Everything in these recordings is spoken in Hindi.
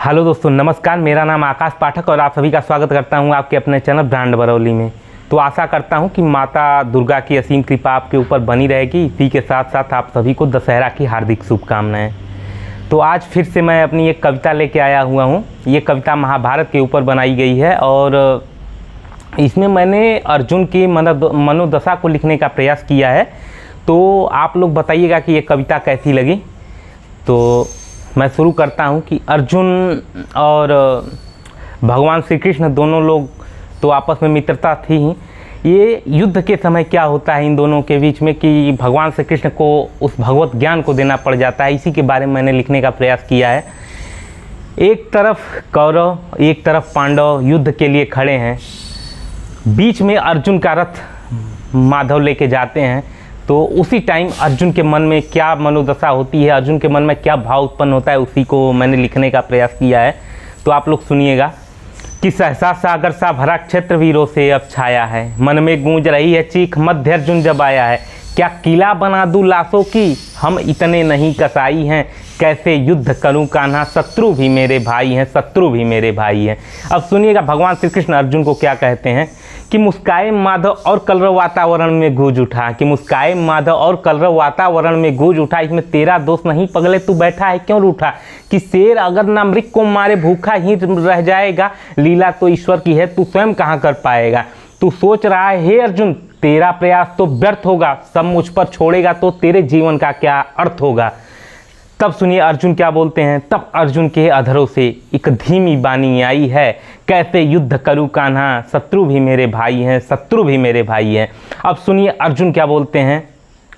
हेलो दोस्तों, नमस्कार। मेरा नाम आकाश पाठक और आप सभी का स्वागत करता हूं आपके अपने चैनल ब्रांड बरौली में। तो आशा करता हूं कि माता दुर्गा की असीम कृपा आपके ऊपर बनी रहेगी। इसी के साथ साथ आप सभी को दशहरा की हार्दिक शुभकामनाएं। तो आज फिर से मैं अपनी एक कविता लेके आया हुआ हूं। ये कविता महाभारत के ऊपर बनाई गई है और इसमें मैंने अर्जुन की मनोदशा को लिखने का प्रयास किया है। तो आप लोग बताइएगा कि ये कविता कैसी लगी। तो मैं शुरू करता हूँ कि अर्जुन और भगवान श्री कृष्ण दोनों लोग तो आपस में मित्रता थी ही। ये युद्ध के समय क्या होता है इन दोनों के बीच में कि भगवान श्री कृष्ण को उस भगवत ज्ञान को देना पड़ जाता है। इसी के बारे में मैंने लिखने का प्रयास किया है। एक तरफ कौरव, एक तरफ पांडव युद्ध के लिए खड़े हैं। बीच में अर्जुन का रथ माधव लेके जाते हैं। तो उसी टाइम अर्जुन के मन में क्या मनोदशा होती है, अर्जुन के मन में क्या भाव उत्पन्न होता है, उसी को मैंने लिखने का प्रयास किया है। तो आप लोग सुनिएगा कि सहसा सागर सा भरा क्षेत्र वीरों से अब छाया है। मन में गूंज रही है चीख मध्य अर्जुन जब आया है। क्या किला बना दूं लाशों की, हम इतने नहीं कसाई हैं। कैसे युद्ध करूं कान्हा, शत्रु भी मेरे भाई हैं, शत्रु भी मेरे भाई हैं। अब सुनिएगा भगवान श्री कृष्ण अर्जुन को क्या कहते हैं कि मुस्काए माधव और कलरव वातावरण में गूंज उठा, कि मुस्काए माधव और कलरव वातावरण में गूंज उठा। इसमें तेरा दोष नहीं पगले, तू बैठा है क्यों रूठा। कि शेर अगर ना मृग को मारे भूखा ही रह जाएगा। लीला तो ईश्वर की है, तू स्वयं कहाँ कर पाएगा। तू सोच रहा है हे अर्जुन तेरा प्रयास तो व्यर्थ होगा। सब मुझ पर छोड़ेगा तो तेरे जीवन का क्या अर्थ होगा। तब सुनिए अर्जुन क्या बोलते हैं। तब अर्जुन के अधरों से एक धीमी बानी आई है। कैसे युद्ध करूं कान्हा, शत्रु भी मेरे भाई हैं, शत्रु भी मेरे भाई हैं। अब सुनिए अर्जुन क्या बोलते हैं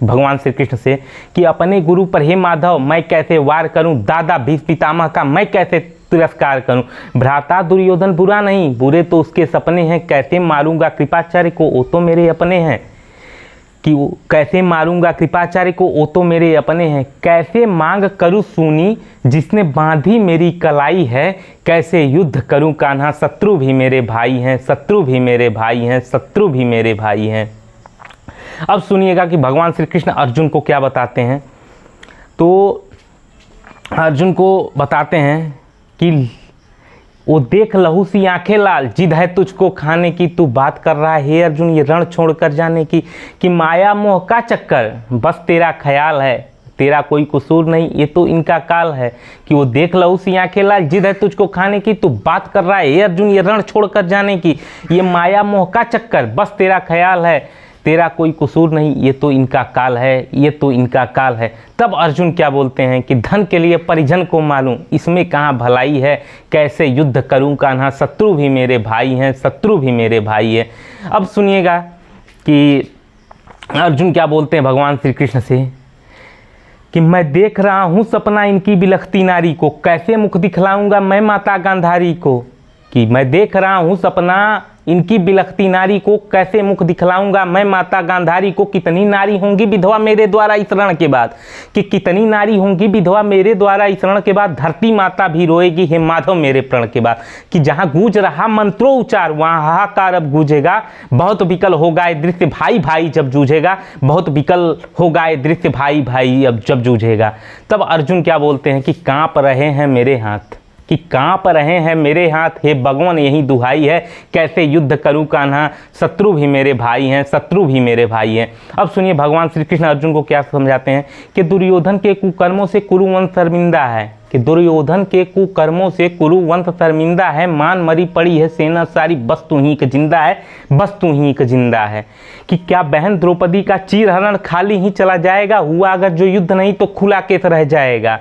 भगवान श्री कृष्ण से कि अपने गुरु पर हे माधव मैं कैसे वार करूं। दादा भीष्म पितामह का मैं कैसे तिरस्कार करूं। भ्राता दुर्योधन बुरा नहीं, बुरे तो उसके सपने हैं। कैसे मारूंगा कृपाचार्य को, वो तो मेरे अपने हैं। कि कैसे मारूंगा कृपाचार्य को, वो तो मेरे अपने हैं। कैसे मांग करूं सुनी जिसने बांधी मेरी कलाई है। कैसे युद्ध करूं कान्हा, शत्रु भी मेरे भाई हैं, शत्रु भी मेरे भाई हैं, शत्रु भी मेरे भाई हैं। अब सुनिएगा कि भगवान श्री कृष्ण अर्जुन को क्या बताते हैं। तो अर्जुन को बताते हैं कि वो देख लहू सी आंखें लाल, जिद है तुझको खाने की, तू बात कर रहा है हे अर्जुन ये रण छोड़ कर जाने की। कि माया मोह का चक्कर बस तेरा ख्याल है, तेरा कोई कसूर नहीं, ये तो इनका काल है। कि वो देख लहू सी आंखें लाल, जिद है तुझको खाने की, तू बात कर रहा है हे अर्जुन ये रण छोड़ कर जाने की। ये माया मोह का चक्कर बस तेरा ख्याल है, तेरा कोई कसूर नहीं, ये तो इनका काल है, ये तो इनका काल है। तब अर्जुन क्या बोलते हैं कि धन के लिए परिजन को मालूम, इसमें कहाँ भलाई है। कैसे युद्ध करूं कान्हा, शत्रु भी मेरे भाई हैं, शत्रु भी मेरे भाई हैं। अब सुनिएगा कि अर्जुन क्या बोलते हैं भगवान श्री कृष्ण से कि मैं देख रहा हूँ सपना इनकी बिलखती नारी को। कैसे मुख दिखलाऊंगा मैं माता गांधारी को। कि मैं देख रहा हूँ सपना इनकी बिलखती नारी को, कैसे मुख दिखलाऊंगा मैं माता गांधारी को। कितनी नारी होंगी विधवा मेरे द्वारा इस रण के बाद। कि कितनी नारी होंगी विधवा मेरे द्वारा इस रण के बाद। धरती माता भी रोएगी हे माधव मेरे प्रण के बाद। कि जहाँ गूंज रहा मंत्रों उच्चार, वहाँ हाहाकार अब गूंजेगा। बहुत विकल होगा ये दृश्य भाई भाई जब जूझेगा। बहुत विकल होगा ये दृश्य भाई भाई अब जब जूझेगा। तब अर्जुन क्या बोलते हैं कि कांप रहे हैं मेरे हाथ, कि कांप रहे हैं मेरे हाथ, हे भगवान यही दुहाई है। कैसे युद्ध करूं कान्हा, शत्रु भी मेरे भाई हैं, शत्रु भी मेरे भाई हैं। अब सुनिए भगवान श्री कृष्ण अर्जुन को क्या समझाते हैं कि दुर्योधन के कुकर्मों से कुरुवंश शर्मिंदा है। कि दुर्योधन के कुकर्मों से कुरुवंश शर्मिंदा है। मान मरी पड़ी है सेना सारी, बस तू ही एक जिंदा है, बस तू ही एक जिंदा है। कि क्या बहन द्रौपदी का चीरहरण खाली ही चला जाएगा। हुआ अगर जो युद्ध नहीं तो खुला केस रह जाएगा।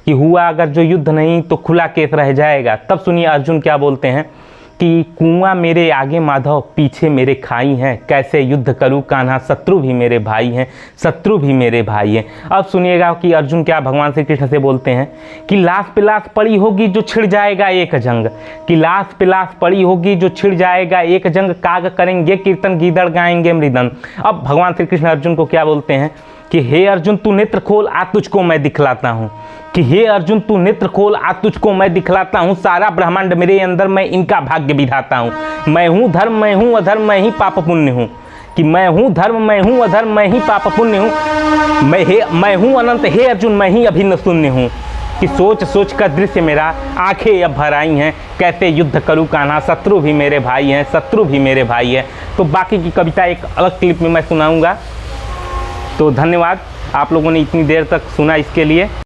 कि हुआ अगर जो युद्ध नहीं तो खुला केस रह जाएगा। तब सुनिए अर्जुन क्या बोलते हैं कि कुआं मेरे आगे माधव पीछे मेरे खाई हैं। कैसे युद्ध करूं कान्हा, शत्रु भी मेरे भाई हैं, शत्रु भी मेरे भाई हैं। अब सुनिएगा कि अर्जुन क्या भगवान श्री कृष्ण से बोलते हैं कि लाश पे लाश पड़ी होगी जो छिड़ जाएगा एक जंग। कि लाश पे लाश पड़ी होगी जो छिड़ जाएगा एक जंग। काग करेंगे कीर्तन गीदड़ गाएंगे मृदंग। अब भगवान श्री कृष्ण अर्जुन को क्या बोलते हैं कि हे अर्जुन तू नेत्र खोल आ तुझको मैं दिखलाता हूँ। कि हे अर्जुन तू नेत्र खोल आ तुझको मैं दिखलाता हूँ। सारा ब्रह्मांड मेरे अंदर मैं इनका भाग्य विधाता हूँ। मैं हूँ धर्म मैं हूँ अधर्म मैं ही पाप पुण्य हूँ। कि मैं हूँ धर्म मैं हूँ अधर्म मैं ही पाप पुण्य हूँ। मैं हूँ अनंत हे अर्जुन मैं ही अभिन्न शून्य हूँ। कि सोच सोच का दृश्य मेरा आंखें अब भर आई हैं, कैसे युद्ध करूं कान्हा, शत्रु भी मेरे भाई हैं, शत्रु भी मेरे भाई हैं। तो बाकी की कविता एक अलग क्लिप में मैं सुनाऊंगा। तो धन्यवाद, आप लोगों ने इतनी देर तक सुना इसके लिए।